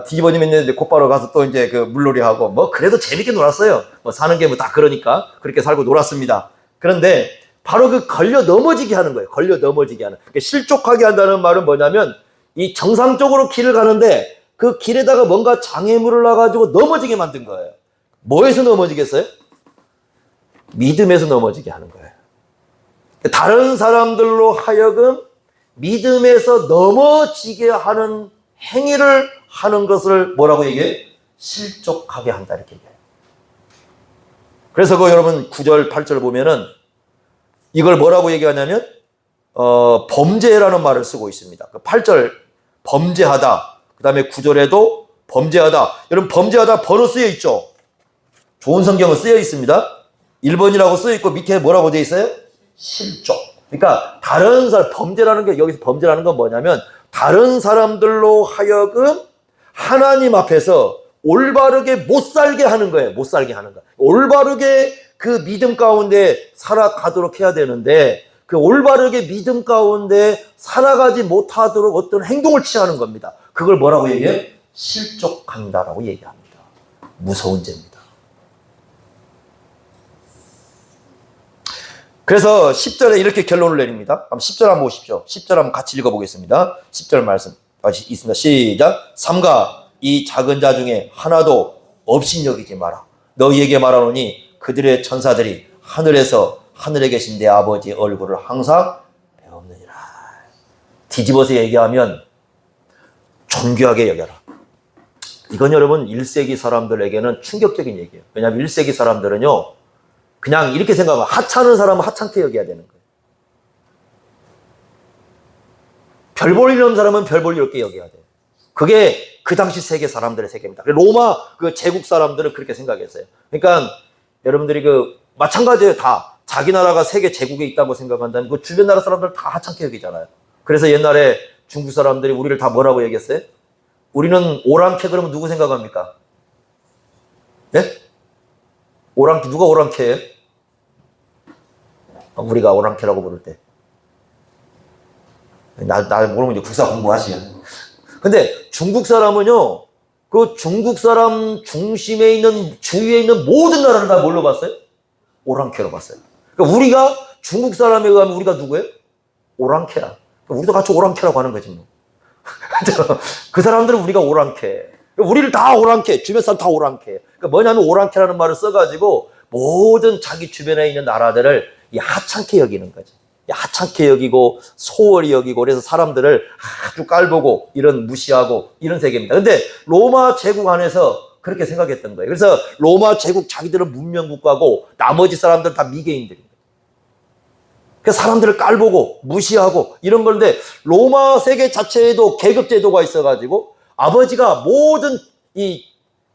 뒤집어지면 이제 곧바로 가서 또 이제 그 물놀이 하고 뭐 그래도 재밌게 놀았어요. 뭐 사는 게 뭐 다 그러니까 그렇게 살고 놀았습니다. 그런데 바로 그 걸려 넘어지게 하는 거예요. 걸려 넘어지게 하는. 실족하게 한다는 말은 뭐냐면 이 정상적으로 길을 가는데 그 길에다가 뭔가 장애물을 놔가지고 넘어지게 만든 거예요. 뭐에서 넘어지겠어요? 믿음에서 넘어지게 하는 거예요. 다른 사람들로 하여금 믿음에서 넘어지게 하는 행위를 하는 것을 뭐라고 얘기해요? 실족하게 한다 이렇게 얘기해요. 그래서 여러분 9절 8절 보면은 이걸 뭐라고 얘기하냐면 범죄라는 말을 쓰고 있습니다. 8절 범죄하다. 그 다음에 9절에도 범죄하다. 여러분 범죄하다 번호 쓰여 있죠? 좋은 성경은 쓰여 있습니다. 1번이라고 쓰여 있고 밑에 뭐라고 되어 있어요? 실족. 그러니까 다른 사람 범죄라는 게 여기서 범죄라는 건 뭐냐면 다른 사람들로 하여금 하나님 앞에서 올바르게 못 살게 하는 거예요. 못 살게 하는 거. 올바르게 그 믿음 가운데 살아가도록 해야 되는데 그 올바르게 믿음 가운데 살아가지 못하도록 어떤 행동을 취하는 겁니다. 그걸 뭐라고 얘기해요? 실족한다라고 얘기합니다. 무서운 죄입니다. 그래서 10절에 이렇게 결론을 내립니다. 한번 10절 한번 보십시오. 10절 한번 같이 읽어보겠습니다. 10절 말씀 다시 있습니다. 시작. 삼가 이 작은 자 중에 하나도 업신여기지 마라. 너희에게 말하노니 그들의 천사들이 하늘에 계신 내 아버지의 얼굴을 항상 배우느니라. 뒤집어서 얘기하면 존귀하게 여겨라. 이건 여러분 1세기 사람들에게는 충격적인 얘기예요. 왜냐하면 1세기 사람들은요, 그냥 이렇게 생각하면 하찮은 사람은 하찮게 여겨야 되는 거예요. 별 볼 일 없는 사람은 별 볼 일 없게 여겨야 돼요. 그게 그 당시 세계 사람들의 세계입니다. 로마 그 제국 사람들은 그렇게 생각했어요. 그러니까 여러분들이 마찬가지예요. 다 자기 나라가 세계 제국에 있다고 생각한다면 그 주변 나라 사람들 다 하찮게 여기잖아요. 그래서 옛날에 중국 사람들이 우리를 다 뭐라고 얘기했어요? 우리는 오랑캐 그러면 누구 생각합니까? 네? 오랑캐, 누가 오랑캐예요? 우리가 오랑캐라고 부를 때. 나 모르면 이제 국사 공부하시죠. 근데 중국 사람은요, 그 중국 사람 중심에 있는, 주위에 있는 모든 나라를 다 뭘로 봤어요? 오랑캐로 봤어요. 그러니까 우리가 중국 사람에 의하면 우리가 누구예요? 오랑캐야. 그러니까 우리도 같이 오랑캐라고 하는 거지 뭐. 그 사람들은 우리가 오랑캐. 우리를 다 오랑캐, 주변 사람 다 오랑캐. 그러니까 뭐냐면 오랑캐라는 말을 써가지고 모든 자기 주변에 있는 나라들을 하찮게 여기는 거지. 하찮게 여기고 소홀히 여기고 그래서 사람들을 아주 깔보고 이런 무시하고 이런 세계입니다. 근데 로마 제국 안에서 그렇게 생각했던 거예요. 그래서 로마 제국 자기들은 문명국가고 나머지 사람들은 다 미개인들입니다. 그래서 사람들을 깔보고 무시하고 이런 건데 로마 세계 자체에도 계급 제도가 있어가지고 아버지가 모든 이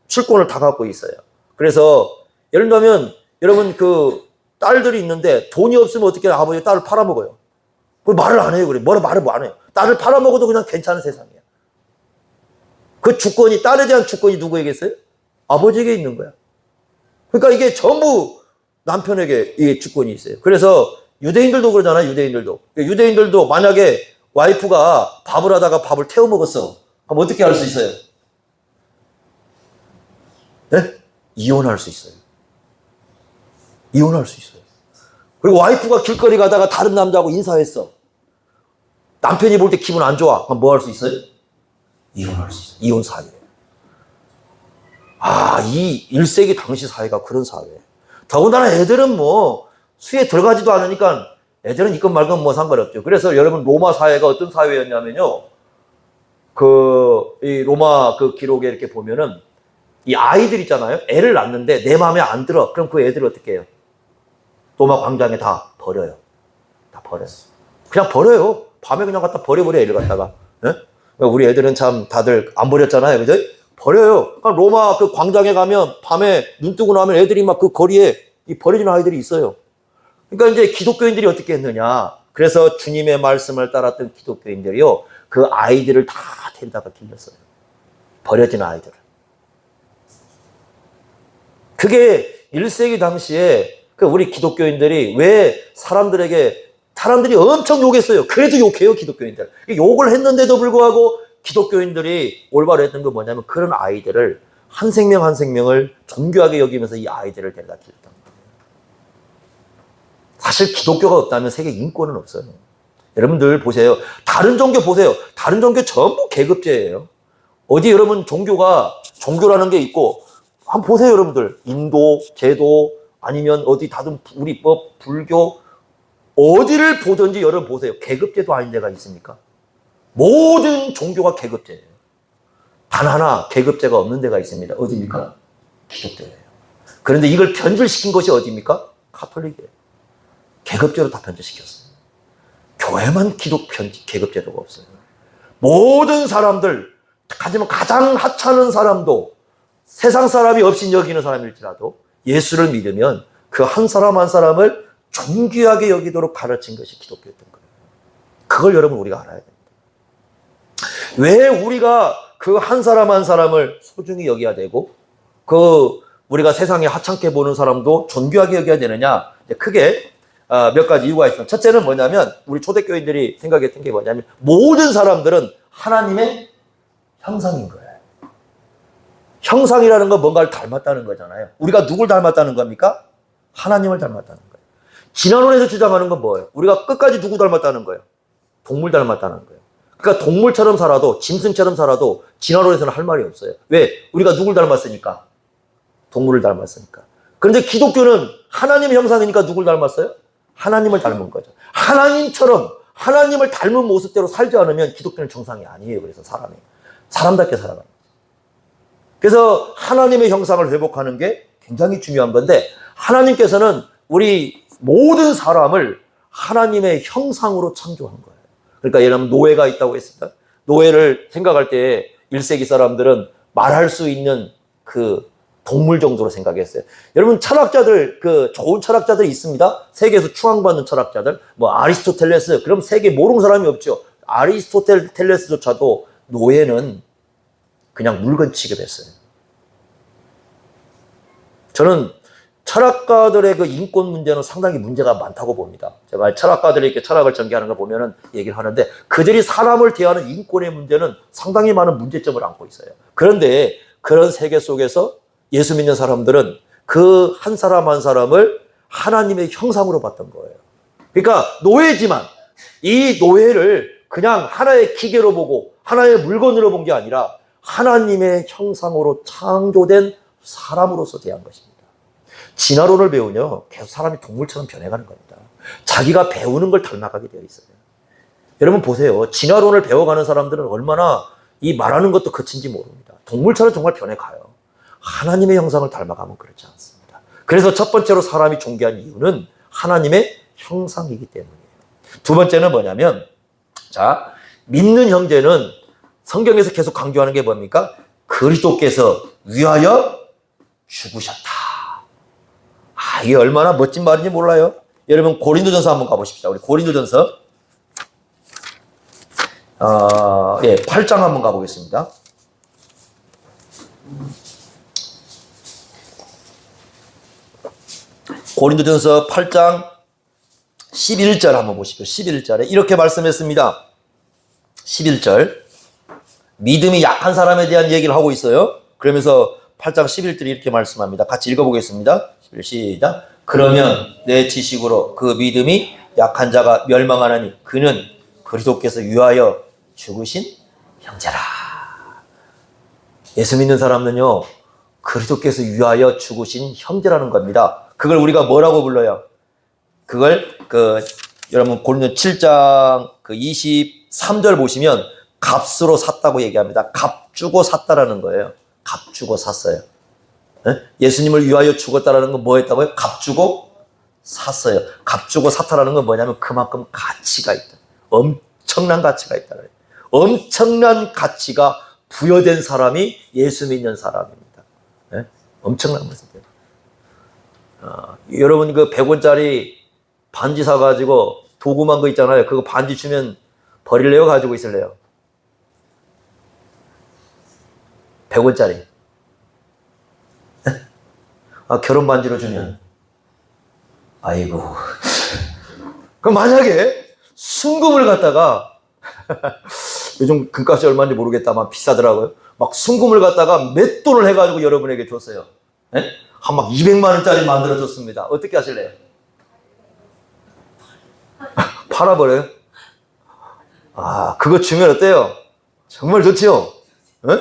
실권을 다 갖고 있어요. 그래서 예를 들면 여러분 딸들이 있는데 돈이 없으면 어떻게 아버지가 딸을 팔아먹어요. 말을 안 해요. 그래. 말을 안 해요. 딸을 팔아먹어도 그냥 괜찮은 세상이야. 그 주권이, 딸에 대한 주권이 누구에게 있어요? 아버지에게 있는 거야. 그러니까 이게 전부 남편에게 이 주권이 있어요. 그래서 유대인들도 그러잖아요. 유대인들도 만약에 와이프가 밥을 하다가 밥을 태워 먹었어. 그럼 어떻게 할 수 있어요? 네? 이혼할 수 있어요. 이혼할 수 있어요. 그리고 와이프가 길거리 가다가 다른 남자하고 인사했어. 남편이 볼 때 기분 안 좋아. 그럼 뭐 할 수 있어요? 이혼할 수 있어요. 이혼 사회. 이 1세기 당시 사회가 그런 사회. 더군다나 애들은 수에 들어가지도 않으니까 애들은 이건 말건 상관없죠. 그래서 여러분 로마 사회가 어떤 사회였냐면요. 이 로마 기록에 이렇게 보면은 이 아이들 있잖아요. 애를 낳는데 내 마음에 안 들어. 그럼 그 애들을 어떻게 해요? 로마 광장에 다 버려요. 다 버려요. 그냥 버려요. 밤에 그냥 갖다 버려버려, 애를 갖다가. 네? 우리 애들은 참 다들 안 버렸잖아요. 그죠? 버려요. 그러니까 로마 광장에 가면 밤에 눈 뜨고 나면 애들이 막 거리에 이 버려진 아이들이 있어요. 그러니까 이제 기독교인들이 어떻게 했느냐. 그래서 주님의 말씀을 따랐던 기독교인들이요. 그 아이들을 다 데려다가 길렀어요. 버려진 아이들을. 그게 1세기 당시에 우리 기독교인들이 왜 사람들이 엄청 욕했어요. 그래도 욕해요, 기독교인들. 욕을 했는데도 불구하고 기독교인들이 올바로 했던 건 뭐냐면 그런 아이들을 한 생명 한 생명을 존귀하게 여기면서 이 아이들을 데려다 길렀던 거예요. 사실 기독교가 없다면 세계 인권은 없어요. 여러분들 보세요. 다른 종교 보세요. 다른 종교 전부 계급제예요. 어디 여러분 종교라는 게 있고 한번 보세요, 여러분들. 인도, 제도, 아니면 어디 다른 우리법, 불교, 어디를 보든지 여러분 보세요. 계급제도 아닌 데가 있습니까? 모든 종교가 계급제예요. 단 하나 계급제가 없는 데가 있습니다. 어디입니까? 기독교예요. 그런데 이걸 변질시킨 것이 어디입니까? 가톨릭이에요. 계급제로 다 변질시켰어요. 교회만 계급제도가 없어요. 모든 사람들, 하지만 가장 하찮은 사람도 세상 사람이 없인 여기는 사람일지라도 예수를 믿으면 그 한 사람 한 사람을 존귀하게 여기도록 가르친 것이 기독교였던 거예요. 그걸 여러분 우리가 알아야 됩니다. 왜 우리가 그 한 사람 한 사람을 소중히 여겨야 되고 우리가 세상에 하찮게 보는 사람도 존귀하게 여겨야 되느냐? 크게 몇 가지 이유가 있습니다. 첫째는 뭐냐면 우리 초대교인들이 생각했던 게 뭐냐면 모든 사람들은 하나님의 형상인 거예요. 형상이라는 건 뭔가를 닮았다는 거잖아요. 우리가 누굴 닮았다는 겁니까? 하나님을 닮았다는 거예요. 진화론에서 주장하는 건 뭐예요? 우리가 끝까지 누구 닮았다는 거예요? 동물 닮았다는 거예요. 그러니까 동물처럼 살아도, 짐승처럼 살아도 진화론에서는 할 말이 없어요. 왜? 우리가 누굴 닮았으니까. 동물을 닮았으니까. 그런데 기독교는 하나님의 형상이니까 누굴 닮았어요? 하나님을 닮은 거죠. 하나님처럼 하나님을 닮은 모습대로 살지 않으면 기독교는 정상이 아니에요. 그래서 사람답게 살아가는 거죠. 그래서 하나님의 형상을 회복하는 게 굉장히 중요한 건데, 하나님께서는 우리 모든 사람을 하나님의 형상으로 창조한 거예요. 그러니까 예를 들면 노예가 있다고 했습니다. 노예를 생각할 때 1세기 사람들은 말할 수 있는 그 동물 정도로 생각했어요. 여러분, 철학자들, 좋은 철학자들이 있습니다. 세계에서 추앙받는 철학자들, 뭐 아리스토텔레스, 그럼 세계 모르는 사람이 없죠. 아리스토텔레스조차도 노예는 그냥 물건 취급했어요. 저는 철학가들의 그 인권 문제는 상당히 문제가 많다고 봅니다. 제가 철학가들이 이렇게 철학을 전개하는 거 보면은 얘기를 하는데, 그들이 사람을 대하는 인권의 문제는 상당히 많은 문제점을 안고 있어요. 그런데 그런 세계 속에서 예수 믿는 사람들은 그 한 사람 한 사람을 하나님의 형상으로 봤던 거예요. 그러니까 노예지만 이 노예를 그냥 하나의 기계로 보고 하나의 물건으로 본 게 아니라 하나님의 형상으로 창조된 사람으로서 대한 것입니다. 진화론을 배우면 계속 사람이 동물처럼 변해가는 겁니다. 자기가 배우는 걸 닮아가게 되어 있어요. 여러분 보세요. 진화론을 배워가는 사람들은 얼마나 이 말하는 것도 거친지 모릅니다. 동물처럼 정말 변해가요. 하나님의 형상을 닮아가면 그렇지 않습니다. 그래서 첫 번째로 사람이 존귀한 이유는 하나님의 형상이기 때문이에요. 두 번째는 뭐냐면, 자, 믿는 형제는 성경에서 계속 강조하는 게 뭡니까? 그리스도께서 위하여 죽으셨다. 이게 얼마나 멋진 말인지 몰라요. 여러분 고린도전서 한번 가보십시다. 우리 고린도전서 8장 한번 가보겠습니다. 고린도전서 8장 11절 한번 보십시오. 11절에 이렇게 말씀했습니다. 11절, 믿음이 약한 사람에 대한 얘기를 하고 있어요. 그러면서 8장 11절에 이렇게 말씀합니다. 같이 읽어보겠습니다. 시작. 그러면 내 지식으로 그 믿음이 약한 자가 멸망하나니 그는 그리스도께서 위하여 죽으신 형제라. 예수 믿는 사람은요, 그리스도께서 위하여 죽으신 형제라는 겁니다. 그걸 우리가 뭐라고 불러요? 그걸 여러분 고린도 7장 23절 보시면 값으로 샀다고 얘기합니다. 값 주고 샀다라는 거예요. 값 주고 샀어요. 예수님을 위하여 죽었다라는 건 뭐 했다고요? 값 주고 샀어요. 값 주고 샀다라는 건 뭐냐면 그만큼 가치가 있다. 엄청난 가치가 있다. 엄청난 가치가 부여된 사람이 예수 믿는 사람입니다. 네? 엄청난 것입니다. 여러분 그 100원짜리 반지 사가지고 도구만 거 있잖아요. 그거 반지 주면 버릴래요? 가지고 있을래요? 100원짜리. 결혼 반지로 주면. 아이고. 그럼 만약에 순금을 갖다가 요즘 금값이 얼마인지 모르겠다만 비싸더라고요. 막 순금을 갖다가 몇 돈을 해가지고 여러분에게 줬어요. 네? 한 막 200만 원짜리 만들어줬습니다. 어떻게 하실래요? 팔아버려요? 그거 주면 어때요? 정말 좋지요? 네?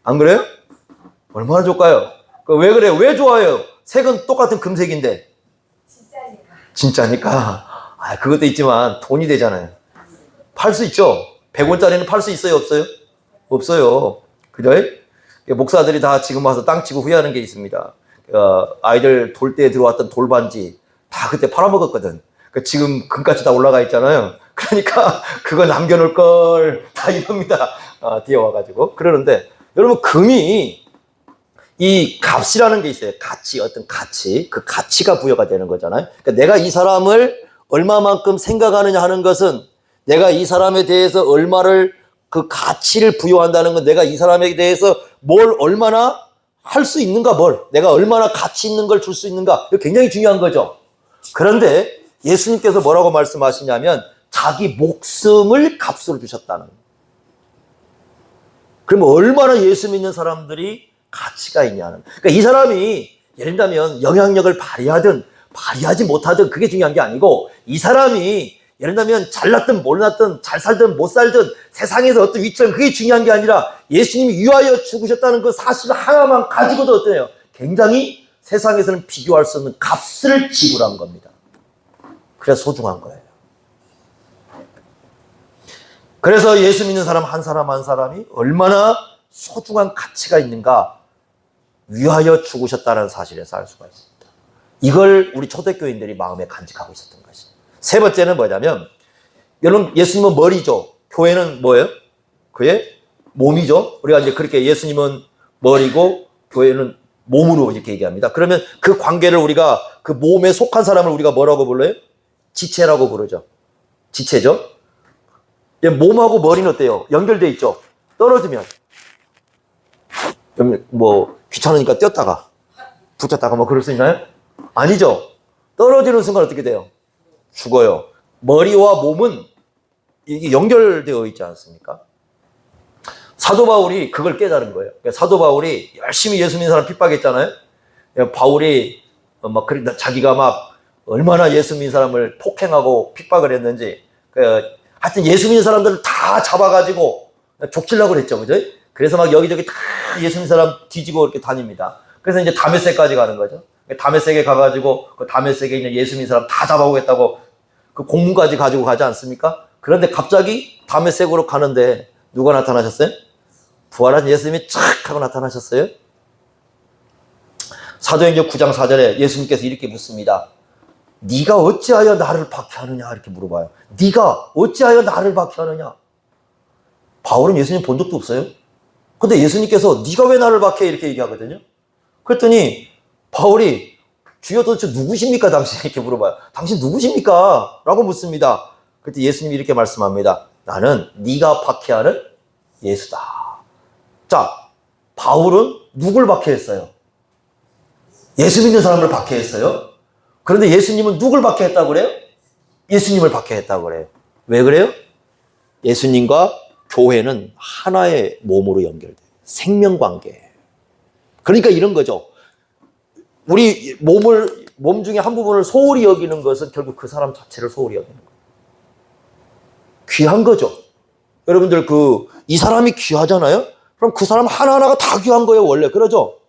안 그래요? 얼마나 좋을까요? 왜 그래요? 왜 좋아요? 색은 똑같은 금색인데. 진짜니까. 그것도 있지만 돈이 되잖아요. 팔 수 있죠? 100원짜리는 팔 수 있어요? 없어요? 없어요. 그죠? 목사들이 다 지금 와서 땅 치고 후회하는 게 있습니다. 아이들 돌 때 들어왔던 돌반지 다 그때 팔아먹었거든. 지금 금값이 다 올라가 있잖아요. 그러니까 그거 남겨놓을 걸 다 이럽니다. 뒤에 와가지고. 그러는데 여러분 금이 이 값이라는 게 있어요. 가치, 어떤 가치. 그 가치가 부여가 되는 거잖아요. 그러니까 내가 이 사람을 얼마만큼 생각하느냐 하는 것은 내가 이 사람에 대해서 얼마를 그 가치를 부여한다는 건 내가 이 사람에 대해서 뭘 얼마나 할 수 있는가, 내가 얼마나 가치 있는 걸 줄 수 있는가. 이거 굉장히 중요한 거죠. 그런데 예수님께서 뭐라고 말씀하시냐면 자기 목숨을 값으로 주셨다는. 그러면 얼마나 예수 믿는 사람들이 가치가 있냐는. 그러니까 이 사람이 예를 들면 영향력을 발휘하든 발휘하지 못하든 그게 중요한 게 아니고 이 사람이 예를 들면 잘났든 몰랐든 잘 살든 못 살든 세상에서 어떤 위치는 그게 중요한 게 아니라 예수님이 위하여 죽으셨다는 그 사실 하나만 가지고도 어때요? 굉장히 세상에서는 비교할 수 없는 값을 지불한 겁니다. 그래서 소중한 거예요. 그래서 예수 믿는 사람 한 사람 한 사람이 얼마나 소중한 가치가 있는가 위하여 죽으셨다는 사실에서 알 수가 있습니다. 이걸 우리 초대교인들이 마음에 간직하고 있었던 것입니다. 세 번째는 뭐냐면 여러분 예수님은 머리죠. 교회는 뭐예요? 그의 몸이죠. 우리가 이제 그렇게 예수님은 머리고 교회는 몸으로 이렇게 얘기합니다. 그러면 그 관계를 우리가 그 몸에 속한 사람을 우리가 뭐라고 불러요? 지체라고 부르죠. 지체죠. 몸하고 머리는 어때요? 연결돼 있죠. 떨어지면 뭐 귀찮으니까 뛰었다가 붙였다가 뭐 그럴 수 있나요? 아니죠. 떨어지는 순간 어떻게 돼요? 죽어요. 머리와 몸은 이게 연결되어 있지 않습니까? 사도 바울이 그걸 깨달은 거예요. 사도 바울이 열심히 예수 믿는 사람 핍박했잖아요. 바울이 막 자기가 막 얼마나 예수 믿는 사람을 폭행하고 핍박을 했는지 하여튼 예수 믿는 사람들을 다 잡아가지고 족치려고 그랬죠. 그죠? 그래서 막 여기저기 다 예수 믿는 사람 뒤지고 이렇게 다닙니다. 그래서 이제 다메섹까지 가는 거죠. 다메섹에 가가지고 그 다메섹에 있는 예수 믿는 사람 다 잡아오겠다고 그 공문까지 가지고 가지 않습니까? 그런데 갑자기 다메섹으로 가는데 누가 나타나셨어요? 부활한 예수님이 착 하고 나타나셨어요. 사도행전 9장 4절에 예수님께서 이렇게 묻습니다. 네가 어찌하여 나를 박해하느냐 이렇게 물어봐요. 네가 어찌하여 나를 박해하느냐. 바울은 예수님 본 적도 없어요. 근데 예수님께서 네가 왜 나를 박해 이렇게 얘기하거든요. 그랬더니 바울이 주여 도대체 누구십니까 당신 이렇게 물어봐요. 당신 누구십니까? 라고 묻습니다. 그때 예수님이 이렇게 말씀합니다. 나는 네가 박해하는 예수다. 자, 바울은 누굴 박해했어요? 예수 믿는 사람을 박해했어요. 그런데 예수님은 누굴 박해했다고 그래요? 예수님을 박해했다고 그래요. 왜 그래요? 예수님과 교회는 하나의 몸으로 연결돼요. 생명관계. 그러니까 이런 거죠. 우리 몸 중에 한 부분을 소홀히 여기는 것은 결국 그 사람 자체를 소홀히 여기는 거예요. 귀한 거죠. 여러분들 이 사람이 귀하잖아요? 그럼 그 사람 하나하나가 다 귀한 거예요, 원래. 그러죠?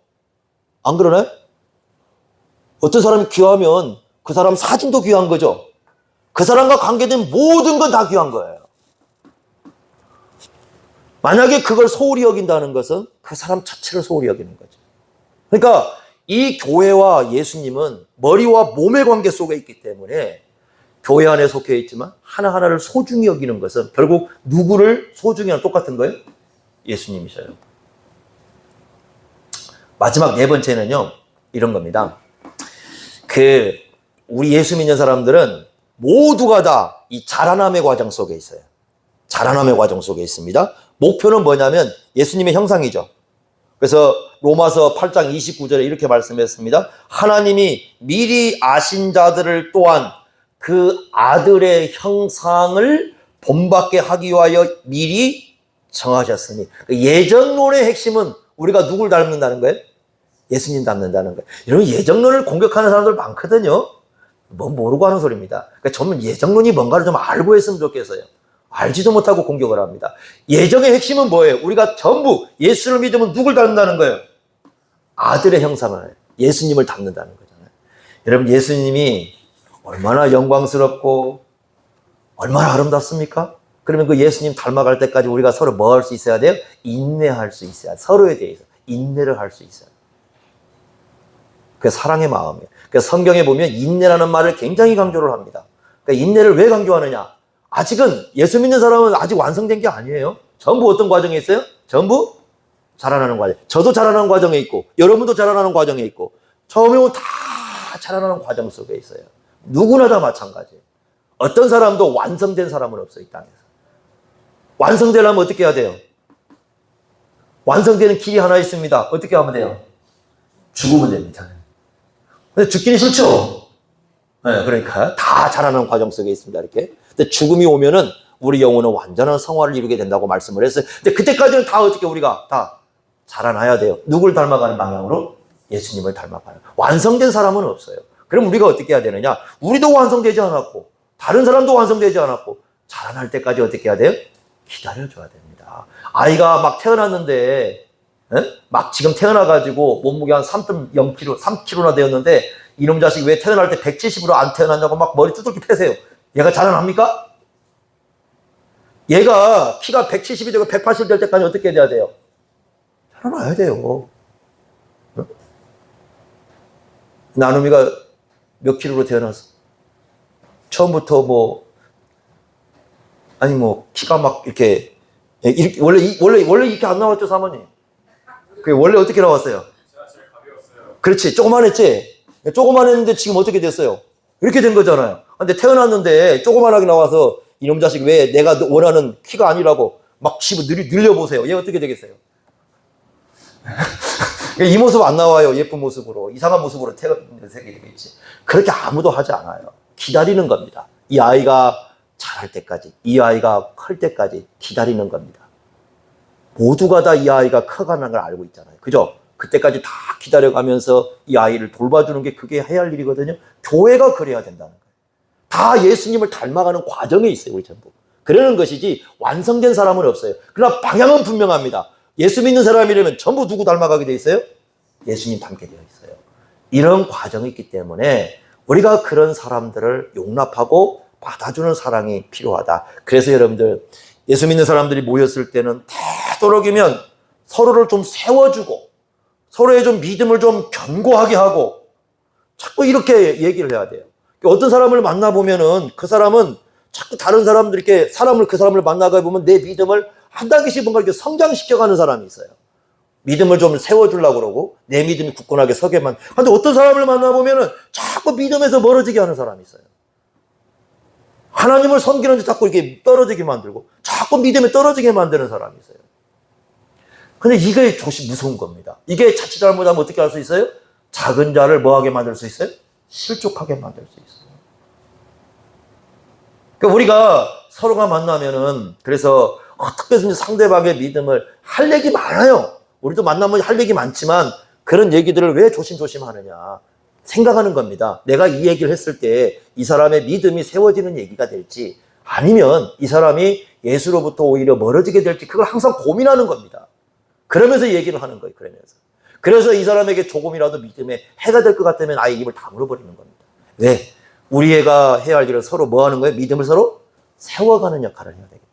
안 그러나요? 어떤 사람이 귀하면 그 사람 사진도 귀한 거죠. 그 사람과 관계된 모든 건 다 귀한 거예요. 만약에 그걸 소홀히 여긴다는 것은 그 사람 자체를 소홀히 여기는 거죠. 그러니까 이 교회와 예수님은 머리와 몸의 관계 속에 있기 때문에 교회 안에 속해 있지만 하나하나를 소중히 여기는 것은 결국 누구를 소중히 하는 똑같은 거예요? 예수님이셔요. 마지막 네 번째는요, 이런 겁니다. 우리 예수 믿는 사람들은 모두가 다 이 자라남의 과정 속에 있어요. 자라남의 과정 속에 있습니다. 목표는 뭐냐면 예수님의 형상이죠. 그래서 로마서 8장 29절에 이렇게 말씀했습니다. 하나님이 미리 아신 자들을 또한 그 아들의 형상을 본받게 하기 위하여 미리 정하셨으니, 예정론의 핵심은 우리가 누굴 닮는다는 거예요? 예수님 닮는다는 거예요. 여러분, 예정론을 공격하는 사람들 많거든요. 뭐 모르고 하는 소리입니다. 그러니까 저는 예정론이 뭔가를 좀 알고 했으면 좋겠어요. 알지도 못하고 공격을 합니다. 예정의 핵심은 뭐예요? 우리가 전부 예수를 믿으면 누굴 닮는다는 거예요? 아들의 형상을, 예수님을 닮는다는 거잖아요. 여러분, 예수님이 얼마나 영광스럽고 얼마나 아름답습니까? 그러면 그 예수님 닮아갈 때까지 우리가 서로 뭐 할 수 있어야 돼요? 인내할 수 있어야 돼요. 서로에 대해서 인내를 할 수 있어요. 그게 사랑의 마음이에요. 그래서 성경에 보면 인내라는 말을 굉장히 강조를 합니다. 그러니까 인내를 왜 강조하느냐? 아직은 예수 믿는 사람은 아직 완성된 게 아니에요. 전부 어떤 과정에 있어요? 전부 자라나는 과정. 저도 자라나는 과정에 있고 여러분도 자라나는 과정에 있고 처음에 오면 다 자라나는 과정 속에 있어요. 누구나 다 마찬가지예요. 어떤 사람도 완성된 사람은 없어요. 이 땅에서. 완성되려면 어떻게 해야 돼요? 완성되는 길이 하나 있습니다. 어떻게 하면 돼요? 죽으면 됩니다. 근데 죽기는 싫죠? 네, 그러니까 다 자라나는 과정 속에 있습니다. 이렇게. 근데 죽음이 오면은 우리 영혼은 완전한 성화를 이루게 된다고 말씀을 했어요. 근데 그때까지는 다 어떻게 우리가 다 자라나야 돼요. 누굴 닮아가는 방향으로? 예수님을 닮아가는. 완성된 사람은 없어요. 그럼 우리가 어떻게 해야 되느냐? 우리도 완성되지 않았고 다른 사람도 완성되지 않았고 자라날 때까지 어떻게 해야 돼요? 기다려줘야 됩니다. 아이가 막 태어났는데 막 지금 태어나가지고 몸무게 한 3.0kg, 3kg나 되었는데 이놈 자식 왜 태어날 때 170으로 안 태어났냐고 막 머리 두들기 패세요. 얘가 자라납니까? 얘가 키가 170이 되고 180 될 때까지 어떻게 돼야 돼요? 자라나야 돼요. 나눔이가 몇 킬로로 태어나서 처음부터 키가 막 이렇게 원래 이렇게 안 나왔죠, 사모님? 그게 원래 어떻게 나왔어요? 제가 제일 가벼웠어요. 그렇지, 조그만했지. 조그만했는데 지금 어떻게 됐어요? 이렇게 된 거잖아요. 근데 태어났는데 조그만하게 나와서 이놈 자식 왜 내가 원하는 키가 아니라고 막 늘려보세요. 얘 어떻게 되겠어요? 이 모습 안 나와요. 예쁜 모습으로. 이상한 모습으로 태어나게 되겠지. 그렇게 아무도 하지 않아요. 기다리는 겁니다. 이 아이가 자랄 때까지, 이 아이가 클 때까지 기다리는 겁니다. 모두가 다 이 아이가 커가는 걸 알고 있잖아요. 그죠? 그때까지 다 기다려가면서 이 아이를 돌봐주는 게 그게 해야 할 일이거든요. 교회가 그래야 된다는 거예요. 다 예수님을 닮아가는 과정에 있어요, 우리 전부. 그러는 것이지 완성된 사람은 없어요. 그러나 방향은 분명합니다. 예수 믿는 사람이라면 전부 누구 닮아가게 돼 있어요? 예수님 닮게 되어 있어요. 이런 과정이 있기 때문에 우리가 그런 사람들을 용납하고 받아주는 사랑이 필요하다. 그래서 여러분들 예수 믿는 사람들이 모였을 때는 되도록이면 서로를 좀 세워주고 서로의 좀 믿음을 좀 견고하게 하고 자꾸 이렇게 얘기를 해야 돼요. 어떤 사람을 만나보면은 그 사람은 자꾸 다른 사람들 이렇게 그 사람을 만나가 보면 내 믿음을 한 단계씩 뭔가 이렇게 성장시켜가는 사람이 있어요. 믿음을 좀 세워주려고 그러고 내 믿음이 굳건하게 서게만. 근데 어떤 사람을 만나보면은 자꾸 믿음에서 멀어지게 하는 사람이 있어요. 하나님을 섬기는데 자꾸 이렇게 떨어지게 만들고 자꾸 믿음에 떨어지게 만드는 사람이 있어요. 근데 이게 무서운 겁니다. 이게 자칫 잘못하면 어떻게 할 수 있어요? 작은 자를 뭐하게 만들 수 있어요? 실족하게 만들 수 있어요. 그러니까 우리가 서로가 만나면은 그래서 어떻게 해서 상대방의 믿음을 할 얘기 많아요. 우리도 만나면 할 얘기 많지만 그런 얘기들을 왜 조심조심 하느냐 생각하는 겁니다. 내가 이 얘기를 했을 때 이 사람의 믿음이 세워지는 얘기가 될지 아니면 이 사람이 예수로부터 오히려 멀어지게 될지 그걸 항상 고민하는 겁니다. 그러면서 얘기를 하는 거예요. 그래서 이 사람에게 조금이라도 믿음에 해가 될 것 같다면 아예 입을 다물어버리는 겁니다. 왜? 우리 애가 해야 할 일을 서로 뭐 하는 거예요? 믿음을 서로 세워가는 역할을 해야 되기 때문에.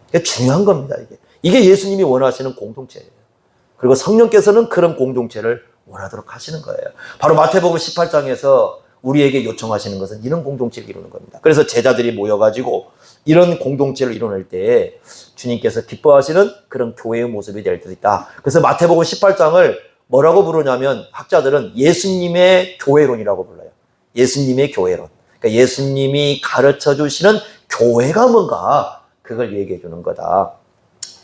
이게 중요한 겁니다. 이게 예수님이 원하시는 공동체예요. 그리고 성령께서는 그런 공동체를 원하도록 하시는 거예요. 바로 마태복음 18장에서 우리에게 요청하시는 것은 이런 공동체를 이루는 겁니다. 그래서 제자들이 모여가지고 이런 공동체를 이뤄낼 때 주님께서 기뻐하시는 그런 교회의 모습이 될 수 있다. 그래서 마태복음 18장을 뭐라고 부르냐면 학자들은 예수님의 교회론이라고 불러요. 예수님의 교회론. 그러니까 예수님이 가르쳐 주시는 교회가 뭔가 그걸 얘기해 주는 거다.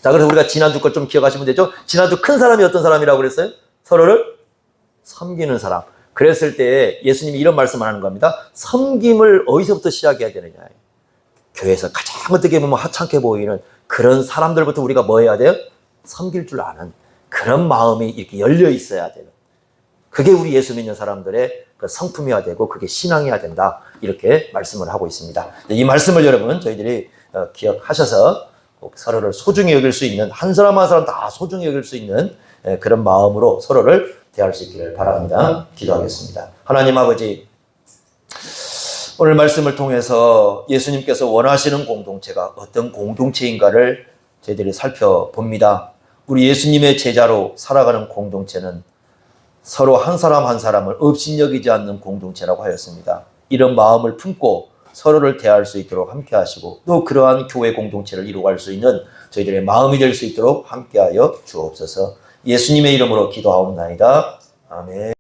자, 그래서 우리가 지난주 걸 좀 기억하시면 되죠? 지난주 큰 사람이 어떤 사람이라고 그랬어요? 서로를 섬기는 사람. 그랬을 때 예수님이 이런 말씀을 하는 겁니다. 섬김을 어디서부터 시작해야 되느냐. 교회에서 가장 어떻게 보면 하찮게 보이는 그런 사람들부터 우리가 뭐 해야 돼요? 섬길 줄 아는 그런 마음이 이렇게 열려 있어야 되는. 그게 우리 예수 믿는 사람들의 그 성품이어야 되고 그게 신앙이어야 된다. 이렇게 말씀을 하고 있습니다. 이 말씀을 여러분 저희들이 기억하셔서 서로를 소중히 여길 수 있는 한 사람 한 사람 다 소중히 여길 수 있는 그런 마음으로 서로를 대할 수 있기를 바랍니다. 기도하겠습니다. 하나님 아버지, 오늘 말씀을 통해서 예수님께서 원하시는 공동체가 어떤 공동체인가를 저희들이 살펴봅니다. 우리 예수님의 제자로 살아가는 공동체는 서로 한 사람 한 사람을 업신여기지 않는 공동체라고 하였습니다. 이런 마음을 품고 서로를 대할 수 있도록 함께 하시고 또 그러한 교회 공동체를 이루어갈 수 있는 저희들의 마음이 될 수 있도록 함께하여 주옵소서. 예수님의 이름으로 기도하옵나이다. 아멘.